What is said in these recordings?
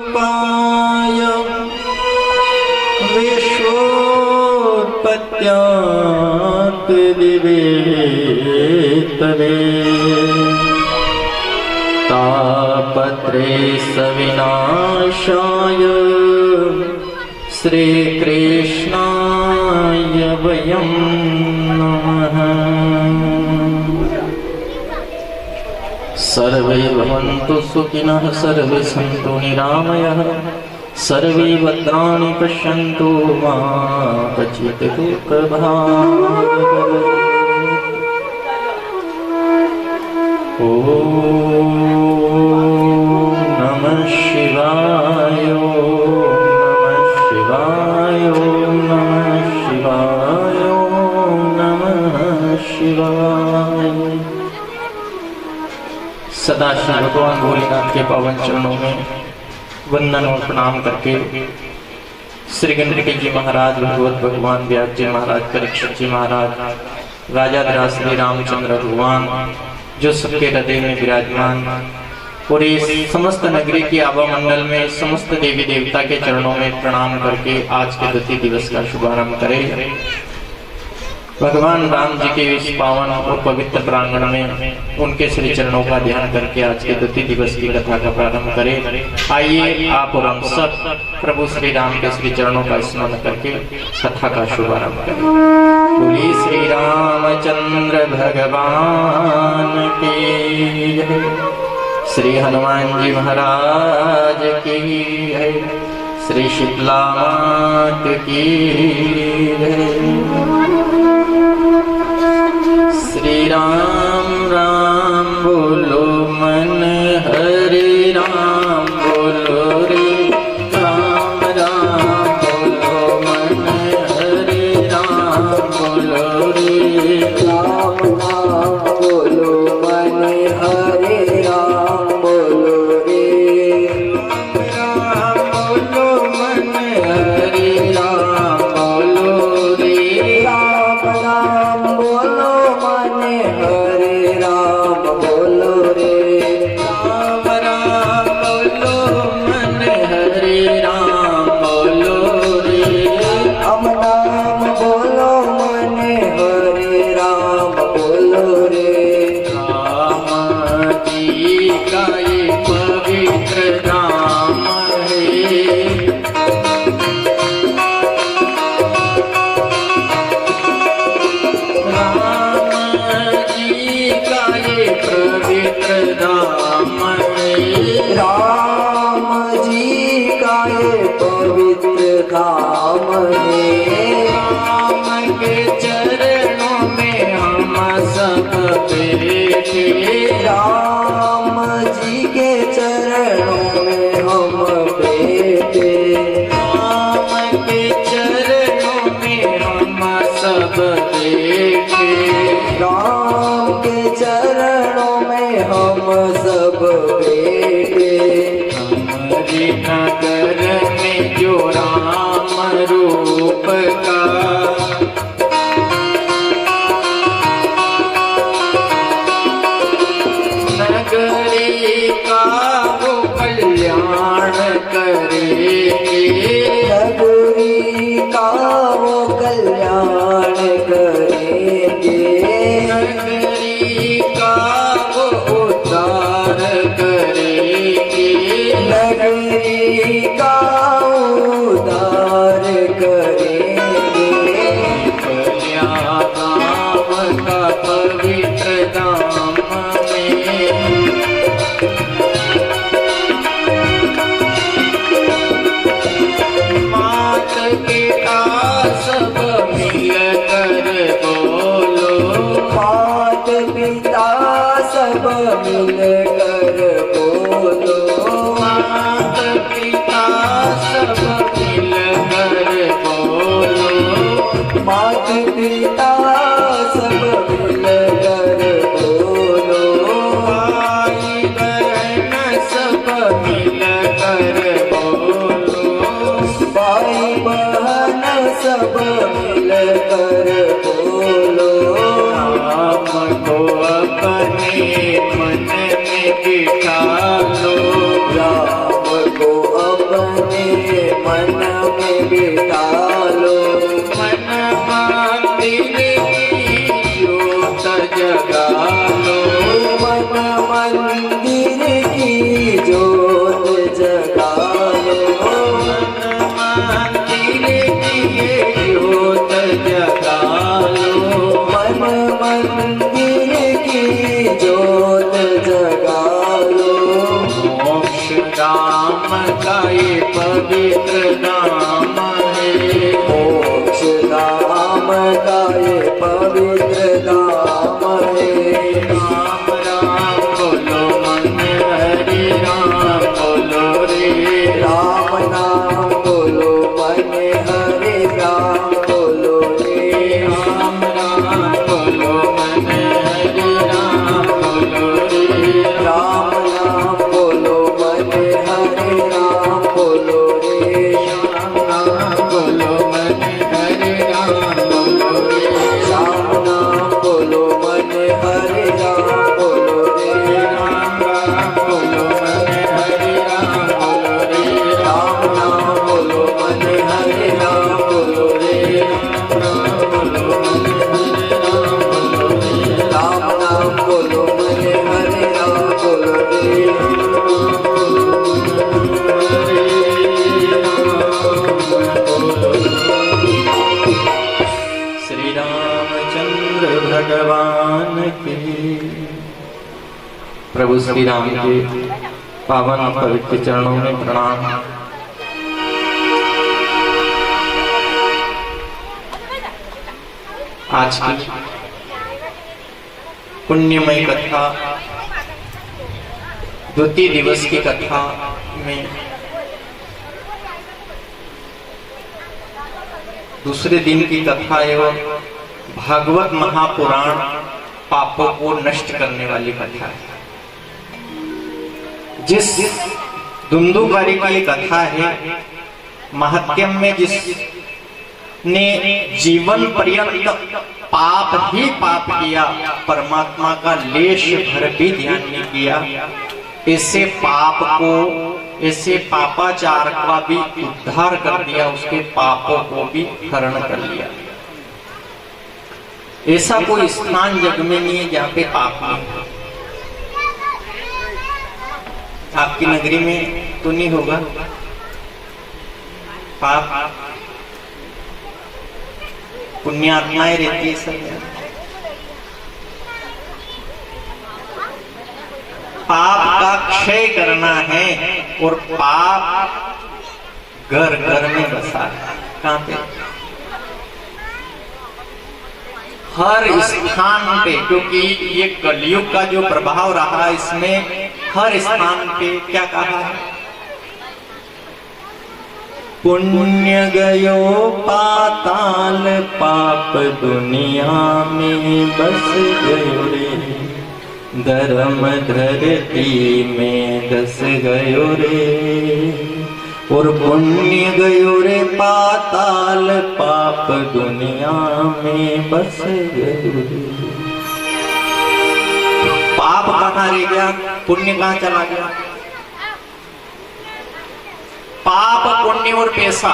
पाय विश्वोत्पत्त्यादिवे तवे तापत्रे सविनाशाय श्रीकृष्णाय वयं नमः। सर्वे भवन्तु सुखिनः, सर्वे सन्तु निरामयः, सर्वे भद्राणि पश्यन्तु मा कचित् दुःखभाग्। ॐ नमः शिवाय, ॐ नमः शिवाय, ॐ नमः शिवाय, ॐ नमः शिवाय। सदाशिव भगवान भोलेनाथ के पावन चरणों में वंदन और प्रणाम करके श्री गणपति जी महाराज, भगवत भगवान व्यास जी महाराज, परीक्षित जी महाराज, राजा श्री रामचंद्र भगवान जो सबके हृदय में विराजमान और इस समस्त नगरी की आभा मंडल में समस्त देवी देवता के चरणों में प्रणाम करके आज के द्वितीय दिवस का शुभारंभ करें। भगवान राम जी के इस पावन और पवित्र प्रांगण में उनके श्री चरणों का ध्यान करके आज के द्वितीय दिवस की कथा का प्रारंभ करें। आइए आप और हम सब प्रभु श्री राम के श्री चरणों का स्मरण करके कथा का शुभारंभ करें। बोलिए श्री रामचंद्र भगवान की जय, श्री हनुमान जी महाराज की जय, श्री शीतला मात की जय। श्री राम राम बोलो मन हरे राम बोलो रे, राम राम बोलो मन हरे राम बोलो रे, राम राम बोलो मन हरे राम बोलो रे, राम बोलो मन हरे राम बोलो रे, राम राम बोलो हरे राम बोलो रे, राम राम बोलो मन हरे राम बोलो रे, राम नाम बोलो मन हरे राम बोलो रे। राम जी का ये पवित्र नाम है, पवित्र नाम है, राम जी का ये पवित्र नाम है। राम के चरणों में हम सब बैठे, राम जी के चरणों में हम बैठे, राम के चरणों में हम सब बैठे, राम के चरणों में हम सब बैठे। हमारे नगर में जो राम रूप का नगरी का वो कल्याण करेंगे, नगरी का वो कल्याण करेंगे, नगरी का वो उद्धार करेंगे, नगरी का उद्धार करेंगे। नाम का पवित्र नाम में मात पिता सब मिल कर बोलो, मात पिता सब मिल कर बोलो, मात पिता सब मिल कर बोलो, मात पिता सब मिल कर बोलो, भाई बहन सब मिल कर बोलो, भाई बहन सब मिल कर बोलो। राम को अपने मन में बिठा लो, राम को अपने मन में बिठा लो, मन मंदिर की ज्योत जगा लो, मन मंदिर की ज्योत जगा लो, मन मंदिर की ज्योत जगा लो, मन मंदिर की ज्योत जगा लो। मोक्ष धाम का ये पवित्र नाम है, मोक्ष धाम का ये पवित्र धाम है। राम राम बोलो मन हरि राम बोलो रे, राम नाम बोलो मन हरे राम बोलो रे, राम राम बोलो मन हरि राम बोलो रे, राम नाम बोलो मन हरे राम बोलो रे, राम राम बोलो मन हरि राम बोलो रे, राम नाम बोलो मन हरे राम बोलो रे, राम राम बोलो मन हरि राम बोलो रे, राम नाम बोलो मन हरे राम बोलो रे, राम नाम बोलो मन हरे राम बोलो रे। श्री रामचंद्र भगवान के, प्रभु श्री राम के पावन पवित्र चरणों में प्रणाम। आज की पुण्यमय कथा, द्वितीय दिवस की कथा में दूसरे दिन की कथा एवं भागवत महापुराण पापों को नष्ट करने वाली कथा है। जिस धुंधुकारी की ये कथा है, महात्म्य में जिसने जीवन पर्यंत पाप ही पाप किया, परमात्मा का लेश भर भी ध्यान नहीं किया, ऐसे पाप को, ऐसे पापाचार का भी उद्धार कर दिया, उसके पापों को भी हरण कर लिया। ऐसा कोई स्थान जग में नहीं है जहाँ पे पाप नहीं है। आपकी नगरी में तो नहीं होगा पाप, पुण्यात्माएं रहती है सब। पाप का क्षय करना है और पाप घर घर में बसा है। कहाँ पे? हर स्थान पे, क्योंकि ये कलयुग का जो प्रभाव रहा इसमें हर स्थान पे क्या कहा है? पुण्य गयो पाताल, पाप दुनिया में बस गयो रे, धर्म धरती में दस गयो रे, और पुण्य गयो रे पाताल, पाप दुनिया में बस गयो रे। पाप कहाँ रह गया, पुण्य कहाँ चला गया? पाप, पुण्य और पैसा,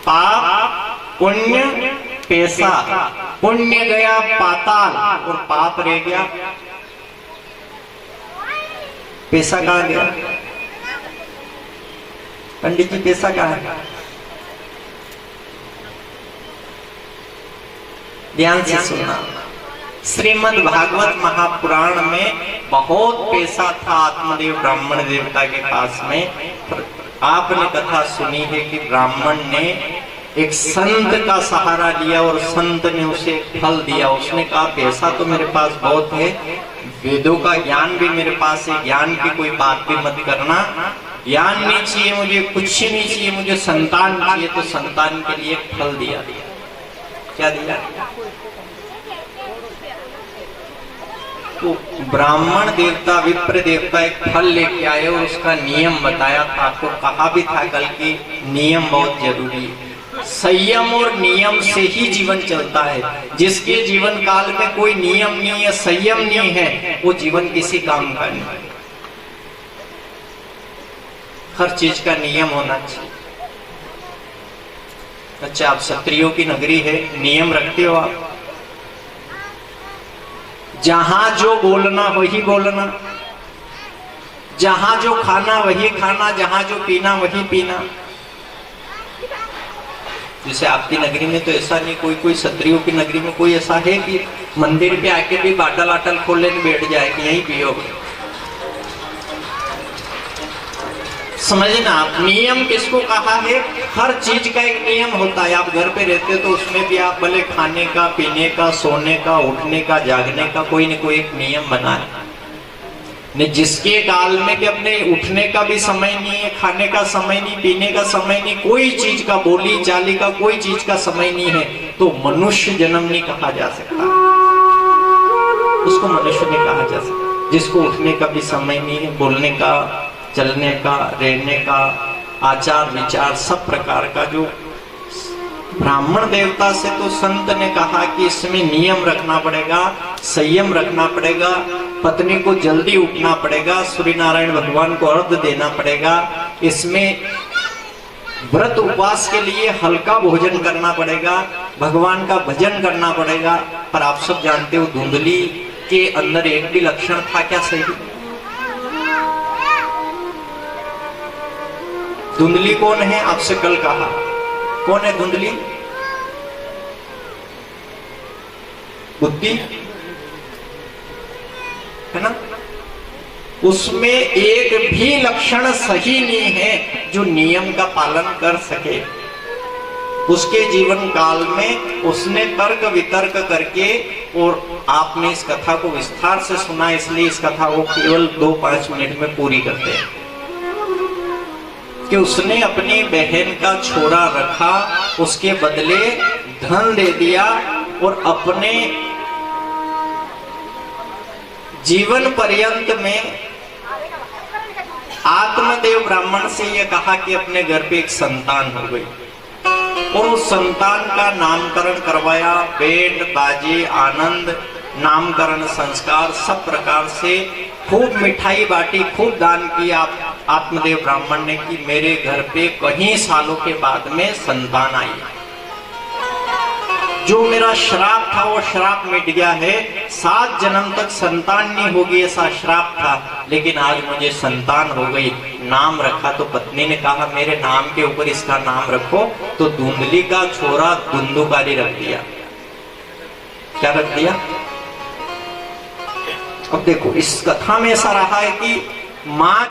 पाप, पुण्य, पैसा। पुण्य गया पाताल और पाप रह गया, पैसा कहाँ गया? पंडित जी पैसा कहाँ है? ध्यान से सुनना। श्रीमद् भागवत महापुराण में बहुत पैसा था आत्मदेव ब्राह्मण देवता के पास में। आपने कथा सुनी है कि ब्राह्मण ने एक संत का सहारा लिया और संत ने उसे फल दिया। उसने कहा पैसा तो मेरे पास बहुत है, वेदों का ज्ञान भी मेरे पास है, ज्ञान की कोई बात भी मत करना, ज्ञान नहीं चाहिए मुझे, कुछ नहीं चाहिए मुझे, संतान चाहिए। तो संतान के लिए फल दिया। क्या दिया? तो ब्राह्मण देवता, विप्र देवता एक फल लेके आए और उसका नियम बताया था। आपको कहा भी था कल की नियम बहुत जरूरी है। संयम और नियम से ही जीवन चलता है। जिसके जीवन काल में कोई नियम नहीं है, संयम नहीं है, वो जीवन किसी काम का नहीं। हर चीज का नियम होना चाहिए। अच्छा, आप क्षत्रियों की नगरी है, नियम रखते हो आप? जहां जो बोलना वही बोलना, जहां जो खाना वही खाना, जहां जो पीना वही पीना। जैसे आपकी नगरी में तो ऐसा नहीं, कोई क्षत्रियों की नगरी में कोई ऐसा है कि मंदिर पे आके भी बाटल आटल खोल लेने बैठ जाए कि यही पियोगे? समझना आप, नियम किसको कहा है? हर चीज का एक नियम होता है। आप घर पे रहते हो तो उसमें भी आप भले खाने का, पीने का, सोने का, उठने का, जागने का कोई न कोई एक नियम बना है। नहीं, जिसके काल में कि अपने उठने का भी समय नहीं है, खाने का समय नहीं, पीने का समय नहीं, कोई चीज का, बोली चाली का कोई चीज का समय नहीं है, तो मनुष्य जन्म नहीं कहा जा सकता, उसको मनुष्य नहीं कहा जा सकता। जिसको उठने का भी समय नहीं है, बोलने का, चलने का, रहने का, आचार विचार सब प्रकार का, जो ब्राह्मण देवता से तो संत ने कहा कि इसमें नियम रखना पड़ेगा, संयम रखना पड़ेगा, पत्नी को जल्दी उठना पड़ेगा, सूर्य नारायण भगवान को अर्घ देना पड़ेगा, इसमें व्रत उपवास के लिए हल्का भोजन करना पड़ेगा, भगवान का भजन करना पड़ेगा। पर आप सब जानते हो धुंधली के अंदर एक भी लक्षण था क्या सही? धुंधली कौन है? आपसे कल कहा, कौन है धुंधली? बुद्धि है ना? उसमें एक भी लक्षण सही नहीं है जो नियम का पालन कर सके। उसके जीवन काल में उसने तर्क वितर्क करके, और आपने इस कथा को विस्तार से सुना, इसलिए इस कथा को केवल 2-5 मिनट में पूरी करते हैं कि उसने अपनी बहन का छोरा रखा, उसके बदले धन दे दिया, और अपने जीवन पर्यंत में आत्मदेव ब्राह्मण से यह कहा कि अपने घर पे एक संतान हो गई, और उस संतान का नामकरण करवाया, बैंड बाजे, आनंद, नामकरण संस्कार सब प्रकार से, खूब मिठाई बांटी, खूब दान किया आत्मदेव ब्राह्मण ने कि मेरे घर पे कई सालों के बाद में संतान आई। जो मेरा श्राप था वो श्राप मिट गया है, 7 जन्म तक संतान नहीं होगी ऐसा श्राप था, लेकिन आज मुझे संतान हो गई। नाम रखा तो पत्नी ने कहा मेरे नाम के ऊपर इसका नाम रखो, तो धुंधली का छोरा धुंधुकारी रख दिया। क्या रख दिया? अब देखो इस कथा में ऐसा रहा है कि माँ